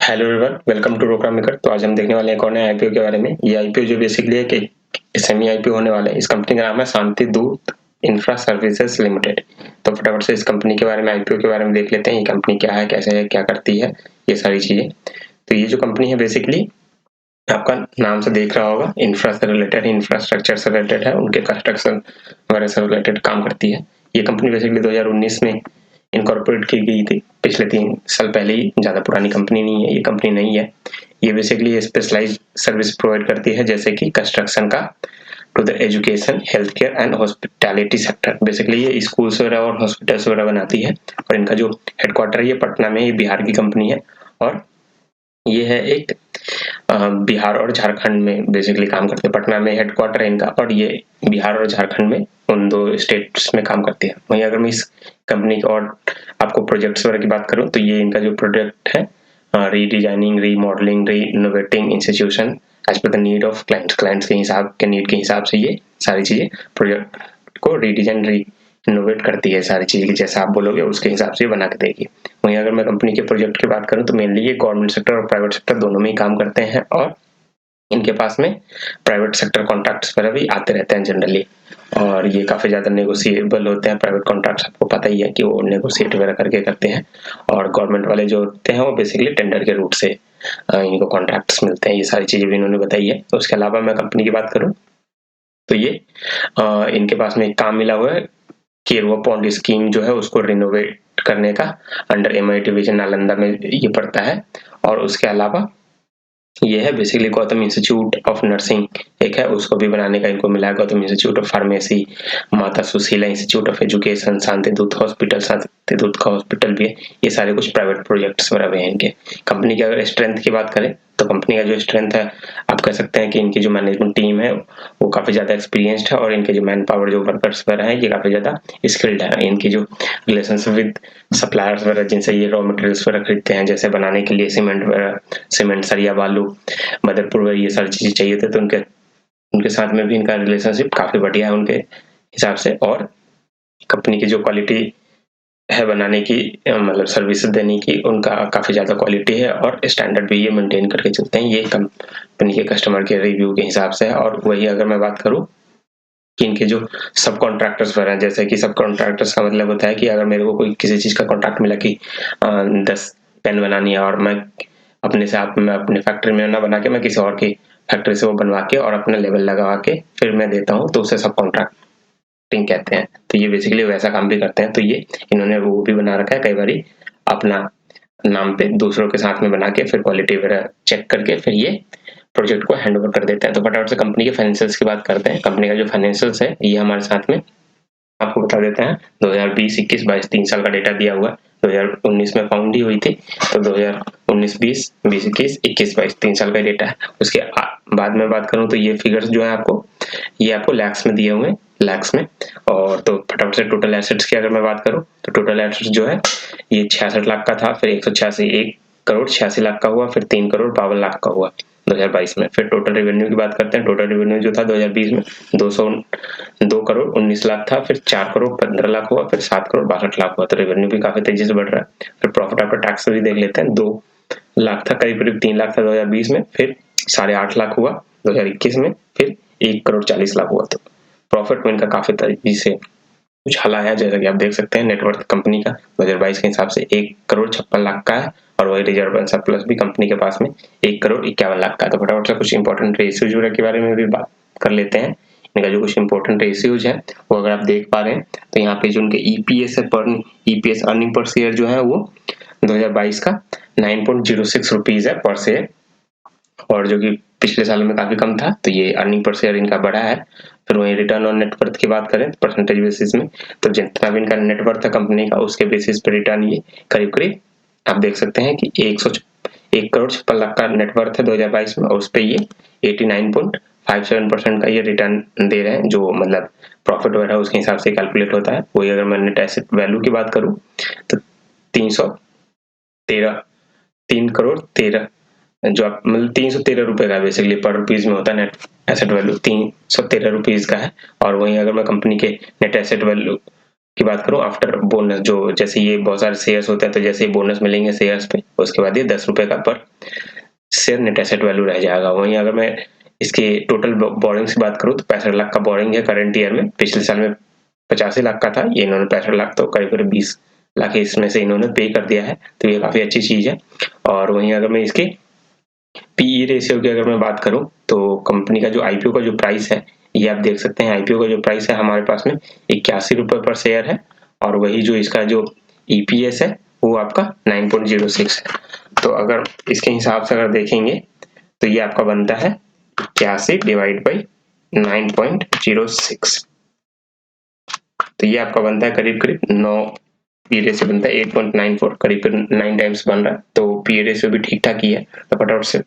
Hello everyone, welcome to रोकड़ा maker. तो आज हम देखने वाले हैं एक और नए आईपीओ के बारे में। ये आईपीओ जो बेसिकली है कि सेमी आईपीओ होने वाला है। इस कंपनी का नाम है शांति दूत इंफ्रा सर्विसेज लिमिटेड। तो फटाफट से इस कंपनी के बारे में, आईपीओ के बारे में देख लेते हैं। ये कंपनी क्या है, कैसे है, क्या करती है, ये सारी चीजें। तो ये जो कंपनी है बेसिकली आपका नाम से देख रहा होगा, इंफ्रा से रिलेटेड, इंफ्रास्ट्रक्चर से रिलेटेड है, उनके कंस्ट्रक्शन वगैरह से रिलेटेड काम करती है। ये कंपनी बेसिकली 2019 में इनकॉर्पोरेट की गई थी, पिछले 3 साल पहले ही। ज़्यादा पुरानी कंपनी नहीं है, ये कंपनी नहीं है। ये बेसिकली स्पेशलाइज्ड सर्विस प्रोवाइड करती है, जैसे कि कंस्ट्रक्शन का to the education, health care and hospitality sector. Basically ये स्कूल्स वगैरह और हॉस्पिटल्स वगैरह बनाती है। और इनका जो हेडक्वार्टर है ये पटना में, ये बिहार की कंपनी है। और ये है एक बिहार और झारखंड में बेसिकली काम करते हैं। पटना में हेडक्वार्टर है इनका, और ये बिहार और झारखंड में, उन 2 स्टेट्स में काम करती है। वहीं अगर मैं इस कंपनी के और आपको प्रोजेक्ट्स वगैरह की बात करूं, तो ये इनका जो प्रोजेक्ट है, redesigning, remodelling, re innovating institution as per the need of clients के हिसाब के नीड के हिसाब से ये सारी चीजें प्रोजेक्ट को रीडिजाइन, री इनोवेट करती है। सारी चीजें की जैसा आप बोलोगे उसके हिसाब से बना के देगी। वहीं अगर मैं कंपनी के प्रोजेक्ट की बात करूं, तो मेनली ये गवर्नमेंट सेक्टर और प्राइवेट सेक्टर दोनों में ही काम करते हैं। और इनके पास में प्राइवेट सेक्टर कॉन्ट्रैक्ट्स वगैरह भी आते रहते हैं जनरली। और ये काफी ज्यादा नेगोशिएबल होते हैं। प्राइवेट कॉन्ट्रैक्ट्स आपको पता ही है कि वो नेगोशिएट वगैरह करके करते हैं। और गवर्नमेंट वाले जो होते हैं वो बेसिकली टेंडर के रूट से इनको कॉन्ट्रैक्ट्स मिलते हैं। ये सारी चीजें भी इन्होंने बताई है। तो उसके अलावा मैं कंपनी की बात करूं, तो ये इनके पास में एक काम मिला हुआ है, केरवा पॉन्ड स्कीम जो है उसको रिनोवेट करने का, अंडर एमआई डिवीजन नालंदा में ये पड़ता है। और उसके अलावा ये है basically Gautam institute of nursing एक है, उसको भी बनाने का इनको मिला है। गौतम इंस्टीट्यूट ऑफ फार्मेसी, माता सुशीला इंस्टीट्यूट ऑफ एजुकेशन, शांति दूत हॉस्पिटल, शांति दूत का हॉस्पिटल भी है। ये सारे कुछ प्राइवेट प्रोजेक्ट्स वगैरह भी हैं इनके। कंपनी की अगर स्ट्रेंथ की बात करें, तो कंपनी का जो स्ट्रेंथ है, आप कह सकते हैं कि इनकी जो मैनेजमेंट टीम है वो काफी ज्यादा एक्सपीरियंस्ड है। और इनके जो मैन पावर, जो वर्कर्स वगैरह है, ये काफी ज्यादा स्किल्ड है। इनकी जो रिलेशनशिप विद सप्लायर्स वगैरह, जिनसे ये रॉ मटेरियल्स वगैरह खरीदते हैं, जैसे बनाने के लिए सीमेंट वगैरह, सीमेंट, सरिया, बालू, मदरपुर वगैरह, ये सारी चीजें चाहिए थे, तो उनके उनके साथ में भी इनका रिलेशनशिप काफी बढ़िया है उनके हिसाब से। और कंपनी की जो क्वालिटी है बनाने की, मतलब सर्विस देने की, उनका काफी ज्यादा क्वालिटी है। और स्टैंडर्ड भी ये मेंटेन करके चलते हैं। ये कंपनी के कस्टमर के रिव्यू के हिसाब से है। और वही अगर मैं बात करूं कि इनके जो सब कॉन्ट्रैक्टर्स वगैरह, जैसे कि सब कॉन्ट्रैक्टर्स का मतलब होता है कि अगर मेरे को कोई किसी चीज का कॉन्ट्रैक्ट मिला कि 10 पेन बनानी है, और मैं अपने से आप, मैं अपने फैक्ट्री में ना बना के मैं किसी और की फैक्ट्री से वो बनवा के और अपना लेवल लगवा के फिर मैं देता हूँ, तो उसे सब कॉन्ट्रैक्टिंग कहते हैं। तो ये बेसिकली वैसा काम भी करते हैं। तो ये इन्होंने वो भी बना रखा है, कई बार अपना नाम पे दूसरों के साथ में बना के फिर क्वालिटी वगैरह चेक करके फिर ये प्रोजेक्ट को हैंड ओवर कर देते हैं। तो फटाफट से कंपनी के फाइनेंशियल्स की बात करते हैं। कंपनी का जो फाइनेंशियल्स है ये हमारे साथ में आपको बता देते हैं। 2020, 21, 22 3 साल का डेटा दिया हुआ है। 2019 में फाउंड ही हुई थी, तो 2019, 20, 20, 21, 21, 22 3 साल का डेटा है। उसके बाद में बात करूं, तो ये फिगर्स जो है आपको, ये आपको लैक्स में दिए हुए हैं, लैक्स में। और तो फटाफट से टोटल एसेट्स की अगर मैं बात करूं, तो टोटल एसेट्स जो है ये 66 लाख का था, फिर 1 करोड़ 86 लाख का हुआ, फिर 3 करोड़ 52 लाख का हुआ 2022 में। फिर टोटल रेवेन्यू की बात करते हैं। टोटल रेवेन्यू जो था 2020 में 2 करोड़ 19 लाख था, फिर 4 करोड़ 15 लाख हुआ, फिर 7 करोड़ 62 लाख हुआ। तो रेवेन्यू भी काफी तेजी से बढ़ रहा है। फिर प्रॉफिट आफ्टर टैक्स भी देख लेते हैं। 2 लाख था, करीब करीब 3 लाख था 2020 में, फिर 8.5 लाख हुआ 2021 में, फिर 1 करोड़ 40 लाख हुआ। तो प्रॉफिट में इनका काफी तेजी से उछाल आया, जैसा कि आप देख सकते हैं। नेटवर्थ कंपनी का 2022 के हिसाब से 1 करोड़ 56 लाख का है। और वही रिजर्व एंड सरप्लस भी कंपनी के पास में 1 करोड़ 51 लाख का है। तो फटाफट से कुछ इंपॉर्टेंट रेशियोज के बारे में भी बात कर लेते हैं। इनका जो कुछ इंपॉर्टेंट रेशियोज है वो अगर आप देख पा रहे हैं, तो यहाँ पे जो उनके ईपीएस है, पर ईपीएस अर्निंग पर शेयर जो है वो 2022 का 9.06 रुपीज है पर शेयर, और जो कि पिछले साल में काफी कम था। तो ये अर्निंग पर शेयर इनका बढ़ा है। फिर वही रिटर्न ऑन नेटवर्थ की बात करें परसेंटेज बेसिस में, तो जितना भी इनका नेटवर्थ है कंपनी का, उसके बेसिस पे रिटर्न ये करीब करीब आप देख सकते हैं कि 1 करोड़ 56 लाख का नेटवर्थ है 2022 में, और उस पे ये 89.57% का ये रिटर्न दे रहे हैं, जो मतलब प्रॉफिट वगैरह उसके हिसाब से कैलकुलेट होता है। वही अगर मैं नेट एसेट वैल्यू की बात करूं, तो 313 3 करोड़ 13, जो आप मतलब 313 रुपए का बेसिकली पर रुपीज में होता है नेट एसेट वैल्यू, 313 रुपीज का है। और वहीं अगर मैं कंपनी के नेट एसेट वैल्यू की बात करूं आफ्टर बोनस, जो जैसे ये बहुत सारे शेयर्स होते हैं, तो जैसे ही बोनस मिलेंगे शेयर्स पे, उसके बाद ये 10 रुपए का पर शेयर नेट एसेट वैल्यू रह जाएगा। वहीं अगर मैं इसके टोटल बोरिंग की बात करूँ तो 65 लाख का बोरिंग है करंट ईयर में। पिछले साल में 85 लाख का था, ये इन्होंने 65 लाख तो करीब करीब 20 लाख इसमें से इन्होंने पे कर दिया है, तो ये काफी अच्छी चीज है। और वहीं अगर मैं इसके पीई रेशियो की अगर मैं बात करूं तो कंपनी का जो आईपीओ का जो प्राइस है, ये आप देख सकते हैं आईपीओ का जो प्राइस है हमारे पास में 81 रुपए पर शेयर है, और वही जो इसका जो ईपीएस है वो आपका 9.06 है। तो अगर इसके हिसाब से अगर देखेंगे तो ये आपका बनता है 81 डिवाइड बाई 9.06, तो ये आपका बनता है करीब करीब 9, पी रेशियो बनता है 8.94, करीब करीब 9 टाइम्स बन रहा है, तो पी रेशियो भी ठीक ठाक ही है। तो फटाफट से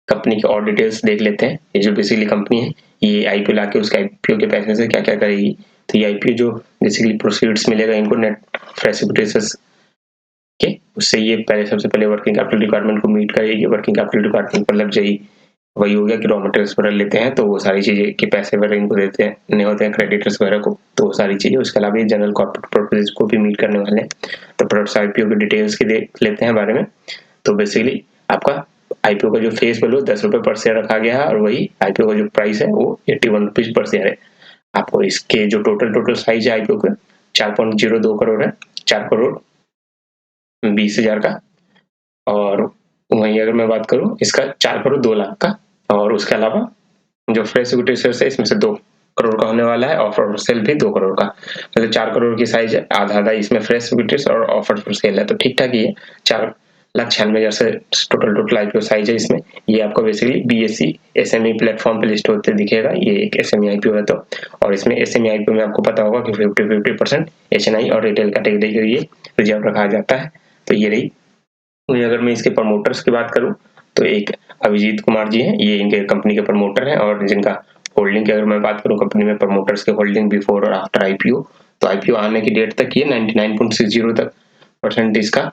कंपनी की और डिटेल्स देख लेते हैं। ये जो बेसिकली कंपनी है ये आईपीओ लाके उसके आईपीओ के पैसे से क्या क्या करेगी। तो ये आईपीओ जो बेसिकली प्रोसीड्स मिलेगा इनको नेट फ्रेश इक्विटीज के, उससे ये पहले सबसे पहले वर्किंग कैपिटल रिक्वायरमेंट को मीट करेगी। वर्किंग कैपिटल रिक्वायरमेंट पर लग जाएगी, वही हो गया कि रॉ मटेरियल्स वगैरह लेते हैं तो वो सारी चीजें के पैसे वगैरह इनको देते हैं, नहीं होते हैं क्रेडिटर्स वगैरह को, तो वो सारी चीजें। उसके अलावा ये जनरल कॉर्पोरेट पर्पसेस को भी मीट करने वाले हैं। तो प्रोडक्ट्स आईपीओ की डिटेल्स की देख लेते हैं बारे में। तो बेसिकली आपका आईपीओ का जो फेस वैल्यू 10 रुपए पर शेयर रखा गया है, और वही आईपीओ का जो प्राइस है वो 81 रुपीज पर शेयर है। आपको इसके जो टोटल साइज है आईपीओ का 4.02 करोड़ है, 4 करोड़ 20,000 का। और वहीं अगर मैं बात करूं इसका 4 करोड़ 2 लाख का, और उसके अलावा जो फ्रेश इक्विटी शेयर है इसमें से 2 करोड़ का होने वाला है, ऑफर फॉर सेल भी 2 करोड़ का, मतलब 4 करोड़ की साइज है, आधा आधा इसमें फ्रेश इक्विटी और ऑफर फॉर सेल है, तो ठीक ठाक ही है। 4,96,000 से टोटल आईपीओ साइज है इसमें। ये आपको बेसिकली बीएससी एसएमई प्लेटफॉर्म पे लिस्ट होते दिखेगा, ये एक एसएमई आईपीओ है। तो और इसमें एसएमई आईपीओ में आपको पता होगा कि 50-50% एचएनआई और रिटेल कैटेगरी के लिए रिजर्व रखा जाता है। तो ये रही। अगर मैं इसके प्रमोटर्स की बात करूं तो एक अभिजीत कुमार जी हैं, ये इनके कंपनी के प्रमोटर हैं, और जिनका होल्डिंग की अगर मैं बात करूं कंपनी में प्रमोटर्स के होल्डिंग बिफोर और आफ्टर आईपीओ, तो आईपीओ आने की डेट तक ये 99.60 तक % इसका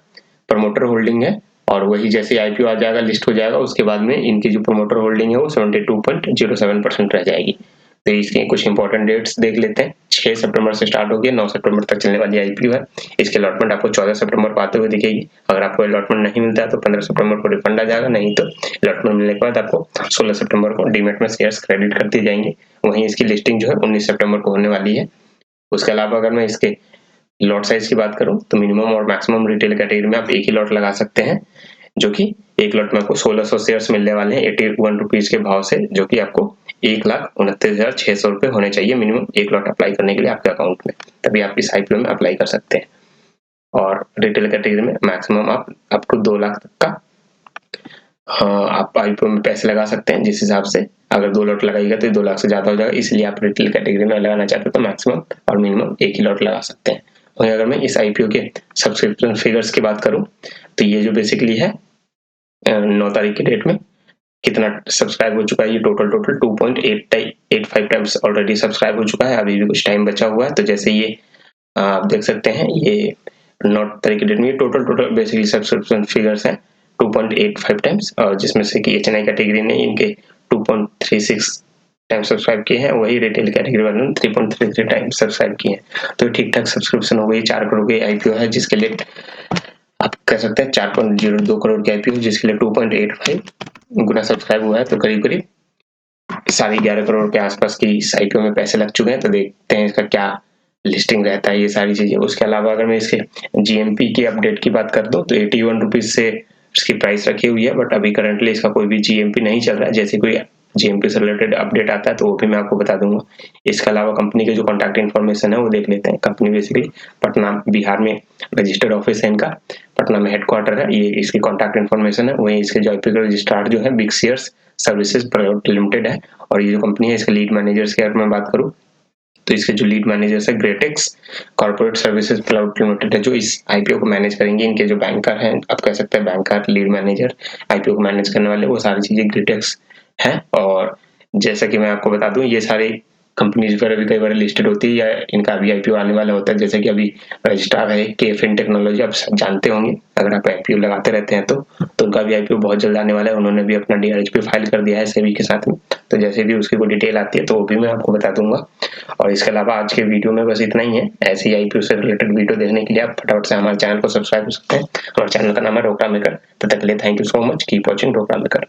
प्रमोटर होल्डिंग है, और वही जैसे आईपीओ आ जाएगा लिस्ट हो जाएगा उसके बाद में इनकी जो प्रमोटर होल्डिंग है वो 72.07% रह जाएगी। तो इसके कुछ इंपॉर्टेंट डेट्स देख लेते हैं। 6 सितंबर से स्टार्ट होगी, 9 सितंबर तक चलने वाली आईपीओ है। इसके अलॉटमेंट आपको 14 सितंबर को आते हुए दिखेगी। अगर आपको अलॉटमेंट नहीं मिलता है तो 15 सितंबर को रिफंड आ जाएगा, नहीं तो अलॉटमेंट मिलने के बाद आपको 16 सितंबर को डीमेट में शेयर्स क्रेडिट कर दिए जाएंगे। वहीं इसकी लिस्टिंग जो है 19 सितंबर को होने वाली है। उसके अलावा अगर मैं इसके लॉट साइज की बात करूं तो मिनिमम और मैक्सिमम रिटेल कैटेगरी में आप एक ही लॉट लगा सकते हैं, जो कि एक लॉट में आपको 1600 शेयर्स मिलने वाले हैं 81 रुपीज के भाव से, जो कि आपको 1,29,600 रुपए होने चाहिए मिनिमम एक लॉट अप्लाई करने के लिए आपके अकाउंट में, तभी आप इस आईपीओ में अप्लाई कर सकते हैं। और रिटेल कैटेगरी में मैक्सिमम आप अप टू 2 लाख तक का आप आईपीओ में पैसे लगा सकते हैं, जिस हिसाब से अगर 2 लॉट लगाइएगा तो 2 लाख से ज्यादा हो जाएगा, इसलिए आप रिटेल कैटेगरी में लगाना चाहते हैं तो मैक्सिमम और मिनिमम एक ही लॉट लगा सकते हैं। वहीं अगर मैं इस आईपीओ के सब्सक्रिप्शन फिगर्स की बात करूं तो ये जो बेसिकली है 9 तारीख की डेट में कितना सब्सक्राइब हो चुका है, ये टोटल 2.85 टाइम्स ऑलरेडी सब्सक्राइब हो चुका है, अभी भी कुछ टाइम बचा हुआ है। तो जैसे ये आप देख सकते हैं ये 9 तारीख की डेट में टोटल बेसिकली सब्सक्रिप्शन फिगर्स हैं 2.85 टाइम्स, और जिसमें से कि एचएनआई कैटेगरी ने इनके 2.36 टाइम सब्सक्राइब किए हैं, वही रिटेल कैटेगरी वालों ने 3.33 टाइम सब्सक्राइब किए हैं। तो ठीक ठाक सब्सक्रिप्शन हो गई। 4 करोड़ की आईपीओ है जिसके लिए आप कह सकते हैं 4.02 करोड़ की आईपीओ जिसके लिए 2.85 गुना सब्सक्राइब हुआ है, तो करीब करीब 11.5 करोड़ के आसपास की इस आईपीओ में पैसे लग चुके हैं। तो देखते हैं इसका क्या लिस्टिंग रहता है, ये सारी चीजें। उसके अलावा अगर मैं इसके जीएमपी की अपडेट की बात कर दूं तो 81 रुपीज से इसकी प्राइस रखी हुई है, बट अभी करंटली इसका कोई भी जीएमपी नहीं चल रहा है। जैसे कोई जीएमपी से रिलेटेड अपडेट आता है तो वो भी मैं आपको बता दूंगा। इसके अलावा कंपनी के जो कॉन्टैक्ट इन्फॉर्मेशन है वो देख लेते हैं। कंपनी बेसिकली पटना बिहार में रजिस्टर्ड ऑफिस है इनका, पटना में हेडक्वार्टर है, ये इसकी कॉन्टैक्ट इन्फॉर्मेशन है। वहीं इसके जो आईपीओ का रजिस्ट्रार जो है big shares services private limited है, और ये जो कंपनी है इसके लीड मैनेजर्स की अगर मैं बात करूँ तो इसके जो लीड मैनेजर्स है ग्रेटेक्स कॉर्पोरेट सर्विसेज प्राइवेट लिमिटेड है, जो इस आईपीओ को मैनेज करेंगे। इनके जो बैंकर हैं, आप कह सकते हैं बैंकर लीड मैनेजर आईपीओ को मैनेज करने वाले, वो सारी चीजें ग्रेटेक्स हैं। और जैसा कि मैं आपको बता दूं ये सारी कंपनीज पर अभी कई बार लिस्टेड होती है या इनका अभी आईपीओ आने वाला होता है। जैसे कि अभी रजिस्ट्रार है केफिन टेक्नोलॉजी, आप जानते होंगे अगर आप आईपीओ लगाते रहते हैं तो उनका भी आईपीओ बहुत जल्द आने वाला है। उन्होंने भी अपना डीआरएचपी फाइल कर दिया है सेबी के साथ में, तो जैसे भी उसकी कोई डिटेल आती है तो वो भी मैं आपको बता दूंगा। और इसके अलावा आज के वीडियो में बस इतना ही है। ऐसे ही आईपीओ से रिलेटेड वीडियो देखने के लिए आप फटाफट से हमारे चैनल को सब्सक्राइब कर सकते हैं। हमारे चैनल का नाम है रोकड़ा मेकर। तब तक के लिए thank you so much, keep watching रोकड़ा मेकर।